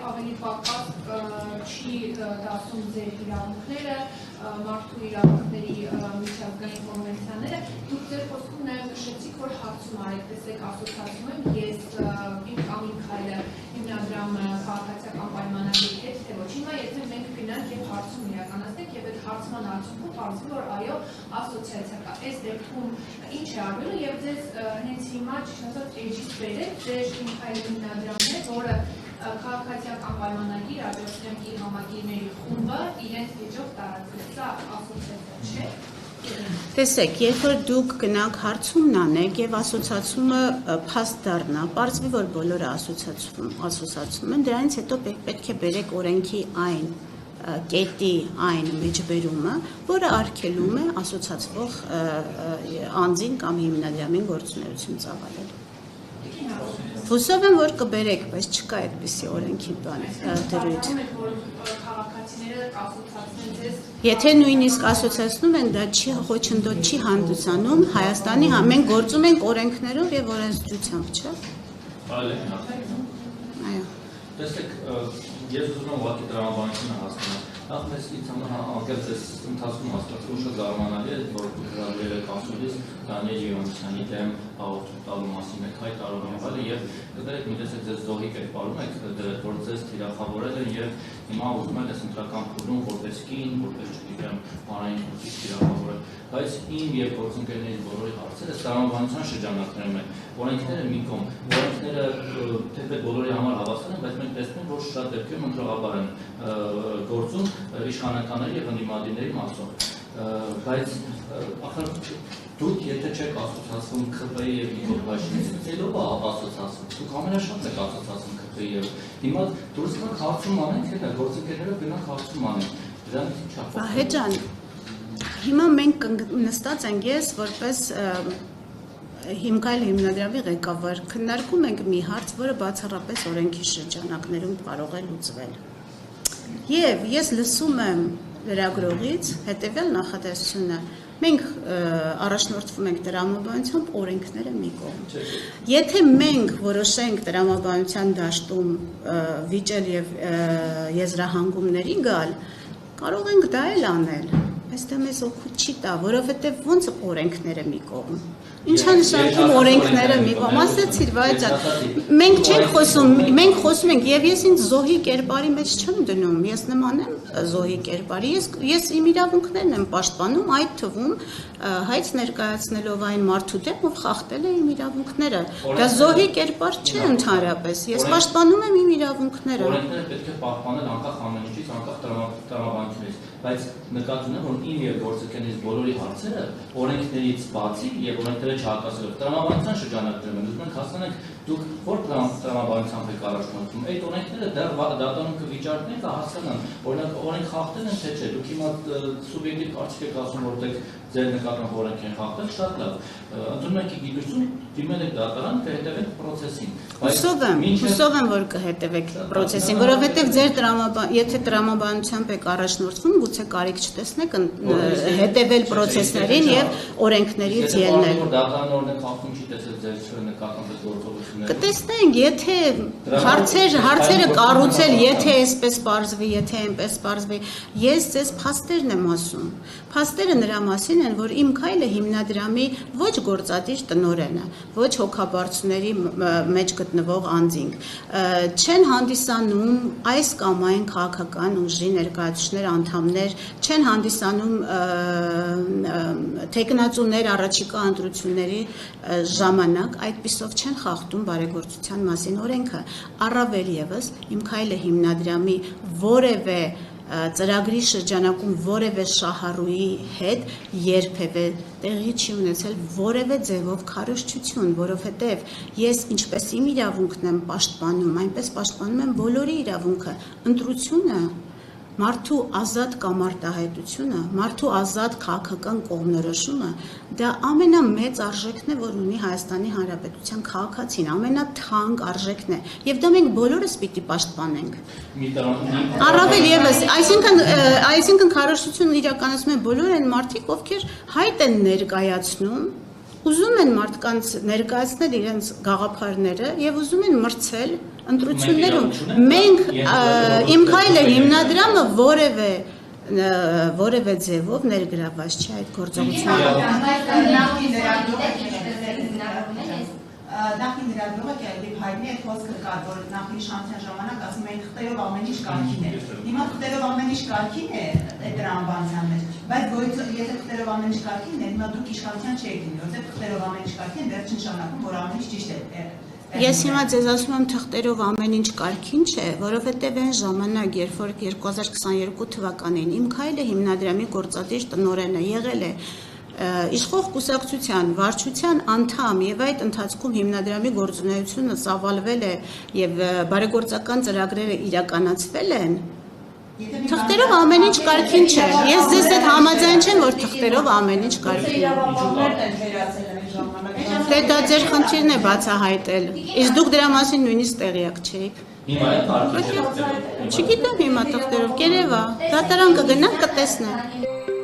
ավելի պակաս չի դասում ձեր իրավունքները, մարդու իրավունքների միջազգային կոնվենցիաները, դուք ձեր խոսքում նաև նշեցիք, որ հարցում արեք, տեսեք ասոցիացում եմ, ես իմ կամ իմ քայլը հիմնադրամը քաղաքացիական պայմանագրի հետ, թե ոչ, հիմա եթե մենք գնանք եւ հարցում իրականացնենք եւ այդ հարցման արդյունքում պարզվի, որ այո, ասոցիացիա կա, այս դեպքում ինչ է արվելու եւ ձեզ հենց հիմա ճիշտ ասած էջից բերեք ձեր իմ քայլը հիմնադրամն է, որը քաղաքացիական պայմանագիր աջակցի համագիրների խումբը իրենց էջով տարածել, սա ասոցիացիա չէ։ Տեսեք, երբ որ դուք գնաք հարցումն անեք եւ ասոցիացումը փաստ դառնա, պարզվի, որ բոլորը ասոցիացում են, դրանից հետո պետք է բերեք օրենքի այն կետի այն մեջբերումը, որը արգելում է ասոցիացվող անձին կամ հիմնադրամին գործունեություն ծավալել։ Հուսով եմ, որ կբերեք, բայց չկա այդպիսի օրենքի դրույթ։ Եթե նույնիսկ ասոցիացնում են, դա խոչընդոտ չի հանդիսանում Հայաստանի, մենք գործում ենք օրենքներով եւ օրենսդրությամբ, չէ՞։ Այո։ Տեսեք, ես ուզում եմ ուղղակի տրամաբանությունը հասկանալ։ Նախ մեզ ինձ անկեղծ այս ընթացքում հասկացել ու շատ զարմանալի է, որ գրավվել եք ասուլիս Դանիել ԵՒանեսյանի դեմ հաղորդում տալու մասին եք հայտարարել եւ կդրեք մի տեսեք ձեզ զոհի կերպարում եք դրել, որ ձեզ թիրախավորել են եւ հիմա ուզում եք այս ընտրական փուլում որպես կին, որպես չգիտեմ, հանրային փուլից թիրախավորել։ Բայց իմ եւ գործընկերների բոլորի հարցերը տրամաբանության շրջանակներում են։ Օրենքները մի կողմ, օրենքները թեպետ բոլորի համար հավասար են, բայց մենք տեսնում ենք, որ շատ դեպքերում ընտրողաբար են գործում իշխանականների եւ ընդդիմադիրների մասով։ Բայց ախր դուք եթե չեք ասոցիացվում ՔՊ-ի եւ Նիկոլաշինից, ելով ասոցիացվում, դուք ամենաշատը եք ասոցիացվում ՔՊ-ի եւ հիմա դուրս գանք հարցում անենք, հետո գործընկերներով գնանք հարցում անենք։ Դրանից ինչ է։ Վահե ջան, հիմա մենք նստած ենք ես որպես հիմքայլ հիմնադրամի ղեկավար քննարկում ենք մի հարց, որը բացառապես օրենքի շրջանակներում կարող է լուծվել։ Եվ ես լսում եմ լրագրողից հետևյալ նախադասությունը. մենք առաջնորդվում ենք տրամաբանությամբ, օրենքները մի կողմ։ Եթե մենք որոշենք տրամաբանության դաշտում վիճել եւ եզրահանգումների գալ, կարող ենք դա էլ անել, բայց դա մեզ օգուտ չի տա, որովհետեւ ոնց օրենքները մի կողմ։ Ինչ է նշանակում օրենքները մի կողմ, ասեցիր, բայց մենք չենք խոսում, մենք խոսում ենք եւ ես ինձ զոհի կերպարի մեջ չեմ դնում, ես նման եմ զոհի կերպարի, ես իմ իրավունքներն եմ պաշտպանում, այդ թվում հայց ներկայացնելով այն մարդու դեմ, ով խախտել է իմ իրավունքները։ Դա զոհի կերպար չէ ընդհանրապես, ես պաշտպանում եմ իմ իրավունքները։ Օրենքները պետք է պահպանել անկախ ամեն ինչից, անկախ տրամաբանությունից, բայց նկատի ունեմ, որ իմ եւ գործընկերներից բոլորի հարցերը օրենքներից բացի եւ օրենքները չհակասելով տրամաբանության շրջանակներում են, ուզում ենք հասկանանք դուք որ տրամաբանությամբ եք առաջնորդվում, այդ օրենքները դեռ դատանուն կվիճարկներ կհասկանան, օրինակ օրենք խախտել են թե չէ, դուք հիմա սուբյեկտիվ կարծիք եք ասում, որտեղ ձեր նկատմամբ օրենք են խախտել, շատ լավ, ընդունում եք գիտություն, դիմել եք դատարան, կհետևեք պրոցեսին։ Հուսով եմ, որ կհետևեք պրոցեսին, որովհետև ձեր եթե տրամաբանությամբ եք առաջնորդվում, գուցե կարիք չտեսնեք հետևել պրոցեսներին եւ օրենքներից ելնել։ Կտեսնենք, եթե հարցերը կառուցել, եթե այսպես պարզվի, եթե այնպես պարզվի, ես ձեզ փաստերն եմ ասում։ Փաստերը նրա մասին են, որ իմ քայլը հիմնադրամի ոչ գործադիր տնօրենը, ոչ հոգաբարձուների մեջ գտնվող անձինք չեն հանդիսանում այս կամ այն քաղաքական ուժի ներկայացուցիչներ, անդամներ, չեն հանդիսանում թեկնածուներ առաջիկա ընտրությունների ժամանակ, այդպիսով չեն խախտում բարեգործության մասին օրենքը, առավել ևս իմ քայլը հիմնադրամի որևէ ծրագրի շրջանակում որևէ շահառուի հետ երբևէ տեղի չի ունեցել որևէ ձևով քարոզչություն, որովհետև ես ինչպես իմ իրավունքն եմ պաշտպանում, այնպես պաշտպանում եմ բոլորի իրավունքը, ընտրությունը մարդու ազատ կամարտահայտությունը, մարդու ազատ քաղաքական կողմնորոշումը, դա ամենամեծ արժեքն է, որ ունի Հայաստանի Հանրապետության քաղաքացին, ամենաթանկ արժեքն է, եւ դա մենք բոլորս պիտի պաշտպանենք։ Առավել եւս, այսինքն քարոզչություն իրականացնում են բոլոր այն մարդիկ, ովքեր հայտ են ներկայացնում ուզում են մարդկանց ներկայացնել իրենց գաղափարները եւ ուզում են մրցել ընտրություններում։ Մենք իմ քայլը հիմնադրամը որևէ ձևով ներգրաված չի այդ գործողություններում։ Նախին լրագրողը կերպ հայտնի այդ խոսքը կար, որ նախին շանթյան ժամանակ ասում էին թղթերով ամեն ինչ կարգին է։ Հիմա թղթերով ամեն ինչ կարգին է այդ տրամաբանության մեջ, բայց եթե թղթերով ամեն ինչ կարգին է, հիմա դուք իշխանության չեք լինի, որովհետև թղթերով ամեն ինչ կարգին է, դեռ չնշանակում, որ ամեն ինչ ճիշտ է։ Ես հիմա ձեզ ասում եմ թղթերով ամեն ինչ կարգին չէ, որովհետև այն ժամանակ, երբ որ 2022 թվականին իմ քայլը հիմնադրամի գործադիր տնօրենը եղել է իշխող կուսակցության վարչության անդամ եւ այդ ընթացքում հիմնադրամի գործունեությունը ծավալվել է եւ բարեգործական ծրագրերը իրականացվել են, թղթերով ամեն ինչ կարգին չէ։ Ես ձեզ հետ համաձայն չեմ, որ թղթերով ամեն ինչ կարգին է։ Դե դա ձեր խնդիրն է բացահայտել։ Իսկ դուք դրա մասին նույնիսկ տեղյակ չէիք։ Հիմա այդ կարգին չէ։ Չգիտեմ հիմա թղթերով կերևա, դատարան կգնանք կտեսնենք։